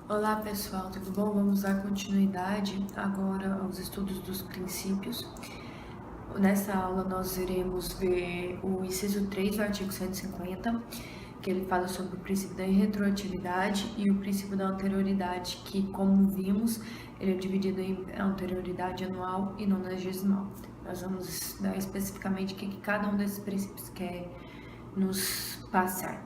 Olá pessoal, tudo bom? Vamos dar continuidade agora aos estudos dos princípios. Nessa aula nós iremos ver o inciso 3 do artigo 150, que ele fala sobre o princípio da retroatividade e o princípio da anterioridade, que, como vimos, ele é dividido em anterioridade anual e nonagesmal. Nós vamos dar especificamente o que cada um desses princípios quer nos passar.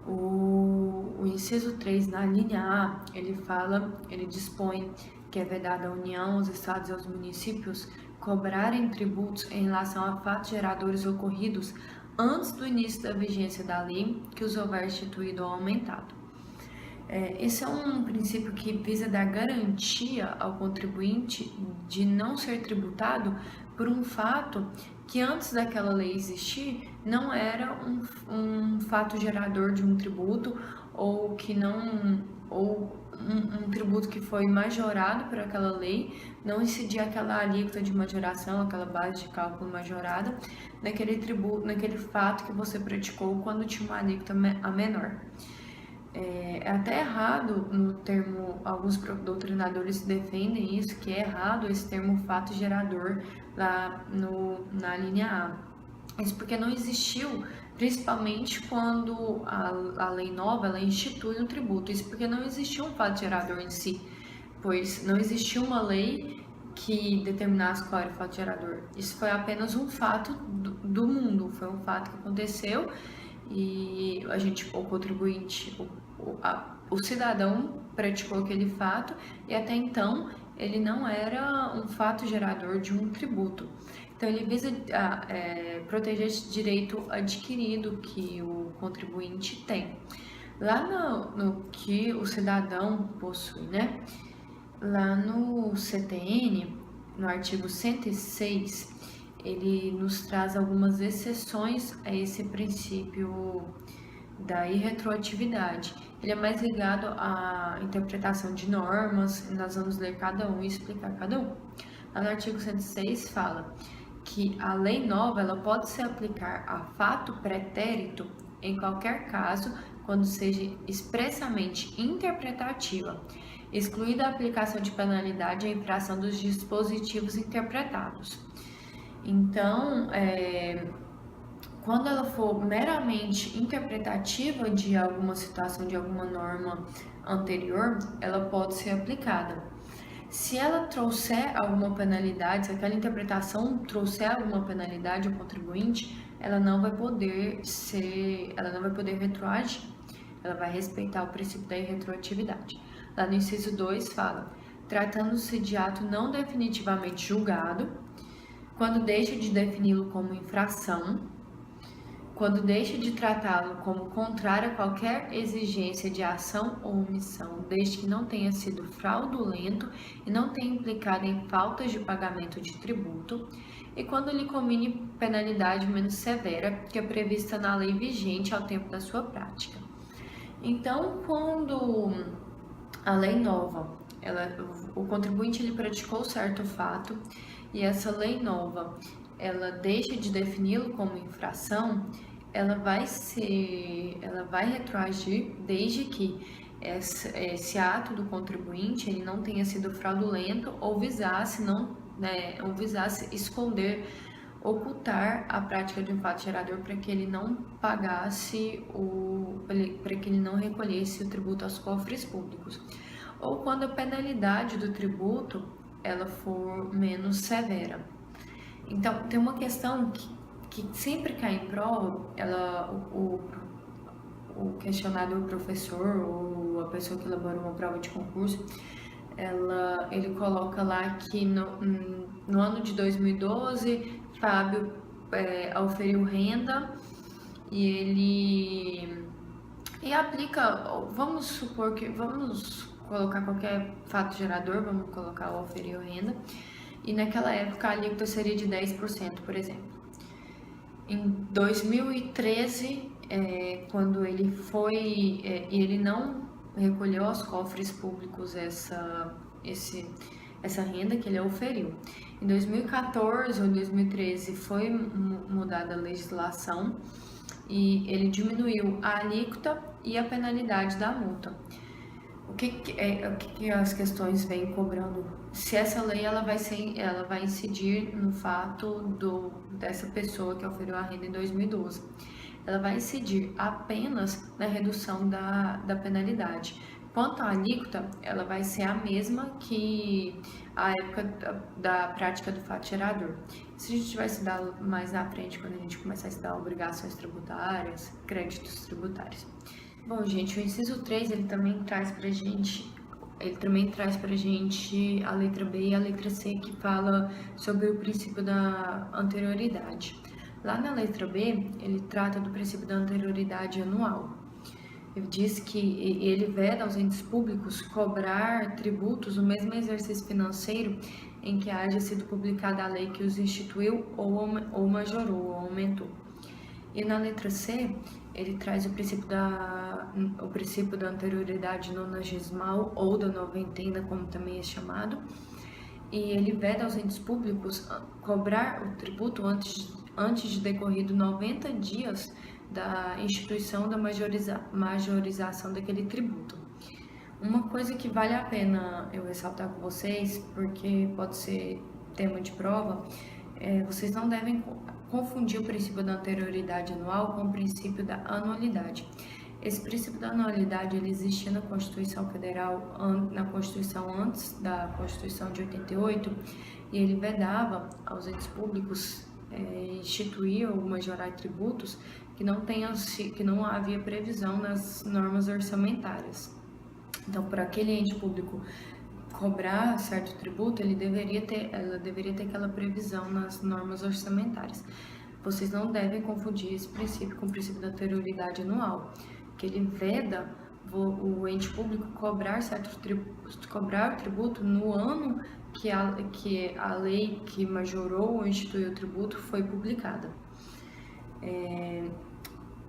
O inciso 3, na linha A, ele dispõe que é vedado à União, aos Estados e aos municípios cobrarem tributos em relação a fatos geradores ocorridos antes do início da vigência da lei que os houver instituído ou aumentado. Esse é um princípio que visa dar garantia ao contribuinte de não ser tributado por um fato que antes daquela lei existir não era um fato gerador de um tributo ou que não ou um tributo que foi majorado por aquela lei, não incidia aquela alíquota de majoração, aquela base de cálculo majorada naquele tributo, naquele fato que você praticou quando tinha uma alíquota a menor. É até errado no termo, alguns doutrinadores defendem isso, que é errado esse termo fato gerador lá na linha A. Isso porque não existiu, principalmente quando a lei nova ela institui um tributo. Isso porque não existiu um fato gerador em si, pois não existiu uma lei que determinasse qual era o fato gerador. Isso foi apenas um fato do mundo, foi um fato que aconteceu e o contribuinte, o cidadão praticou aquele fato e até então ele não era um fato gerador de um tributo. Então ele visa proteger esse direito adquirido que o contribuinte tem. Lá no que o cidadão possui, né? Lá no CTN, no artigo 106, ele nos traz algumas exceções a esse princípio da irretroatividade. Ele é mais ligado à interpretação de normas, nós vamos ler cada um e explicar cada um. Lá no artigo 106 fala que a lei nova ela pode se aplicar a fato pretérito em qualquer caso, quando seja expressamente interpretativa, excluída a aplicação de penalidade à infração dos dispositivos interpretados. Então, quando ela for meramente interpretativa de alguma situação, de alguma norma anterior, ela pode ser aplicada. Se ela trouxer alguma penalidade, se aquela interpretação trouxer alguma penalidade ao contribuinte, ela não vai poder retroagir. Ela vai respeitar o princípio da irretroatividade. Lá no inciso 2 fala: tratando-se de ato não definitivamente julgado, quando deixa de defini-lo como infração, quando deixa de tratá-lo como contrário a qualquer exigência de ação ou omissão, desde que não tenha sido fraudulento e não tenha implicado em faltas de pagamento de tributo, e quando lhe comine penalidade menos severa que é prevista na lei vigente ao tempo da sua prática. Então, quando a lei nova, o contribuinte ele praticou certo fato e essa lei nova ela deixa de defini-lo como infração, ela vai retroagir desde que esse ato do contribuinte ele não tenha sido fraudulento ou visasse esconder, ocultar a prática de um fato gerador para que ele não pagasse para que ele não recolhesse o tributo aos cofres públicos, ou quando a penalidade do tributo ela for menos severa. Então, tem uma questão que sempre cai em prova, o questionado professor ou a pessoa que elaborou uma prova de concurso, ele coloca lá que no ano de 2012, Fábio auferiu renda e aplica, vamos colocar qualquer fato gerador, vamos colocar o auferiu renda, e naquela época a alíquota seria de 10%, por exemplo. Em 2013, quando ele foi e ele não recolheu aos cofres públicos essa renda que ele auferiu. Em 2014 ou 2013 foi mudada a legislação e ele diminuiu a alíquota e a penalidade da multa. o que que as questões vêm cobrando? Se essa lei ela vai incidir no fato dessa pessoa que oferiu a renda em 2012. Ela vai incidir apenas na redução da penalidade. Quanto à alíquota, ela vai ser a mesma que a época da prática do fato gerador. Se a gente vai estudar mais na frente, quando a gente começar a estudar obrigações tributárias, créditos tributários. Bom, gente, o inciso 3, ele também traz pra gente a letra B e a letra C, que fala sobre o princípio da anterioridade. Lá na letra B, ele trata do princípio da anterioridade anual. Ele diz que ele veda aos entes públicos cobrar tributos no mesmo exercício financeiro em que haja sido publicada a lei que os instituiu ou majorou ou aumentou. E na letra C, ele traz o princípio da anterioridade nonagesmal ou da noventena, como também é chamado, e ele veda aos entes públicos cobrar o tributo antes de decorrido 90 dias da instituição da majorização daquele tributo. Uma coisa que vale a pena eu ressaltar com vocês, porque pode ser tema de prova, vocês não devem confundir o princípio da anterioridade anual com o princípio da anualidade. Esse princípio da anualidade ele existia na Constituição Federal, na Constituição antes da Constituição de 88, e ele vedava aos entes públicos instituir ou majorar tributos que não havia previsão nas normas orçamentárias. Então, para aquele ente público cobrar certo tributo, ela deveria ter aquela previsão nas normas orçamentárias. Vocês não devem confundir esse princípio com o princípio da anterioridade anual, que ele veda o ente público cobrar o tributo no ano que a lei que majorou ou instituiu o tributo foi publicada.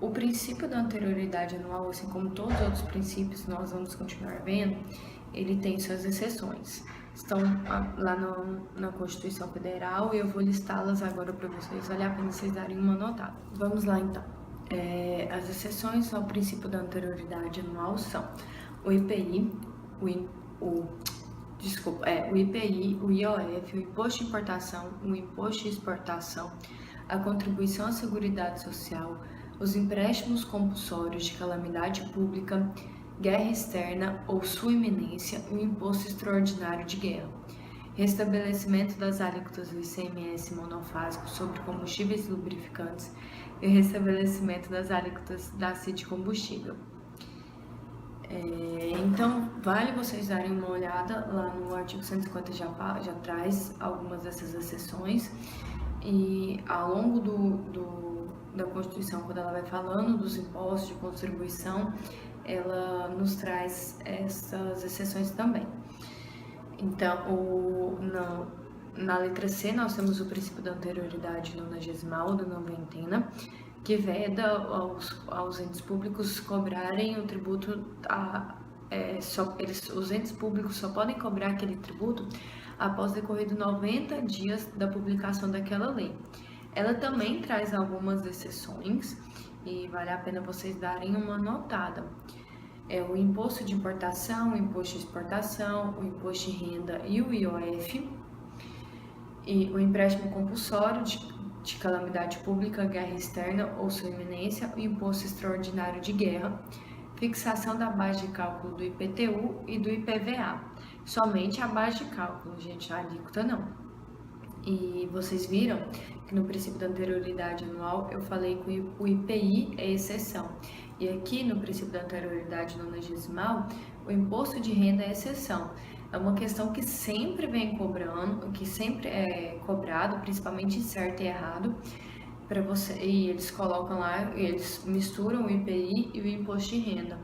O princípio da anterioridade anual, assim como todos os outros princípios que nós vamos continuar vendo, ele tem suas exceções. Estão lá na Constituição Federal e eu vou listá-las agora para vocês, vale a pena vocês darem uma notada. Vamos lá então. As exceções ao princípio da anterioridade anual são o IPI, o IPI, o IOF, o Imposto de Importação, o Imposto de Exportação, a Contribuição à Seguridade Social, os empréstimos compulsórios de calamidade pública, guerra externa ou sua iminência e o Imposto Extraordinário de Guerra, restabelecimento das alíquotas do ICMS monofásico sobre combustíveis e lubrificantes e o restabelecimento das alíquotas da CID combustível. Então, vale vocês darem uma olhada lá no artigo 150, já traz algumas dessas exceções, e ao longo da Constituição, quando ela vai falando dos impostos de contribuição, ela nos traz essas exceções também. Então, na letra C, nós temos o princípio da anterioridade nonagesmal ou da noventena, que veda aos entes públicos cobrarem o tributo, os entes públicos só podem cobrar aquele tributo após decorrido 90 dias da publicação daquela lei. Ela também traz algumas exceções e vale a pena vocês darem uma notada. O imposto de importação, o imposto de exportação, o imposto de renda e o IOF, e o empréstimo compulsório de calamidade pública, guerra externa ou sua iminência, o imposto extraordinário de guerra, fixação da base de cálculo do IPTU e do IPVA. Somente a base de cálculo, gente, a alíquota não. E vocês viram que no princípio da anterioridade anual eu falei que o IPI é exceção. E aqui no princípio da anterioridade nonagesmal, o imposto de renda é exceção. É uma questão que sempre vem cobrando, que sempre é cobrado, principalmente em certo e errado, para você. E eles colocam lá, eles misturam o IPI e o imposto de renda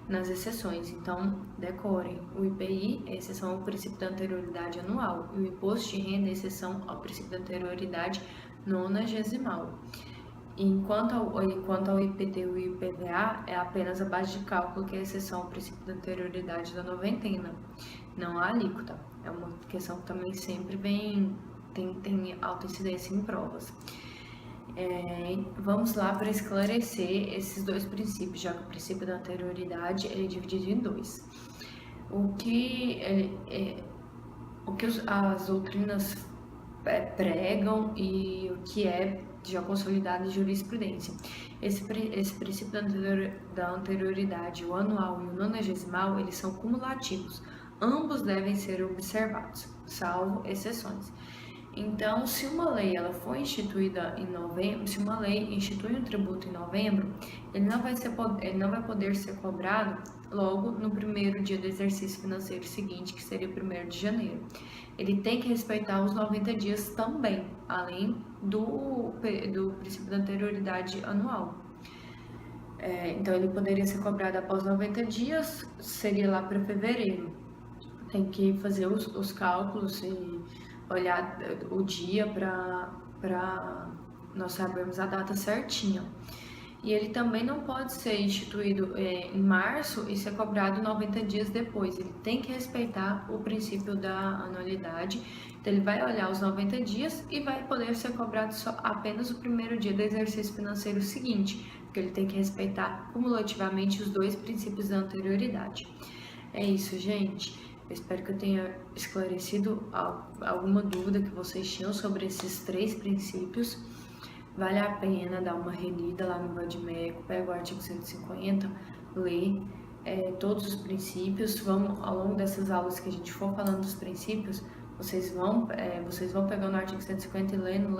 nas exceções. Então, decorem. O IPI é exceção ao princípio da anterioridade anual e o imposto de renda é exceção ao princípio da anterioridade nonagesimal. Enquanto ao IPTU e IPVA, é apenas a base de cálculo que é exceção ao princípio da anterioridade da noventena, não a alíquota. É uma questão que também sempre tem alta incidência em provas. Vamos lá para esclarecer esses dois princípios, já que o princípio da anterioridade ele é dividido em dois. o que, as doutrinas pregam e o que é já consolidado em jurisprudência. Esse princípio da anterioridade, o anual e o nonagesimal, eles são cumulativos. Ambos devem ser observados, salvo exceções. Então, se uma lei ela foi instituída em novembro, se uma lei institui um tributo em novembro, ele não vai poder ser cobrado logo no primeiro dia do exercício financeiro seguinte, que seria o 1º de janeiro. Ele tem que respeitar os 90 dias também, além do princípio da anterioridade anual. Então, ele poderia ser cobrado após 90 dias, seria lá para fevereiro. Tem que fazer os cálculos e olhar o dia para nós sabermos a data certinha. E ele também não pode ser instituído em março e ser cobrado 90 dias depois. Ele tem que respeitar o princípio da anualidade. Então, ele vai olhar os 90 dias e vai poder ser cobrado só apenas o 1º dia do exercício financeiro seguinte, porque ele tem que respeitar cumulativamente os 2 princípios da anterioridade. É isso, gente. Eu espero que eu tenha esclarecido alguma dúvida que vocês tinham sobre esses 3 princípios. Vale a pena dar uma relida lá no Vademécum, pega o artigo 150, lê todos os princípios. Ao longo dessas aulas que a gente for falando dos princípios, vocês vão pegando o artigo 150 e lendo,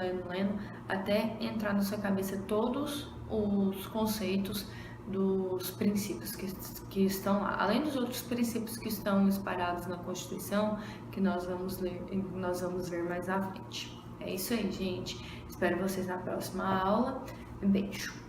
até entrar na sua cabeça todos os conceitos dos princípios que estão lá, além dos outros princípios que estão espalhados na Constituição, que nós vamos ver mais à frente. É isso aí, gente. Espero vocês na próxima aula. Um beijo.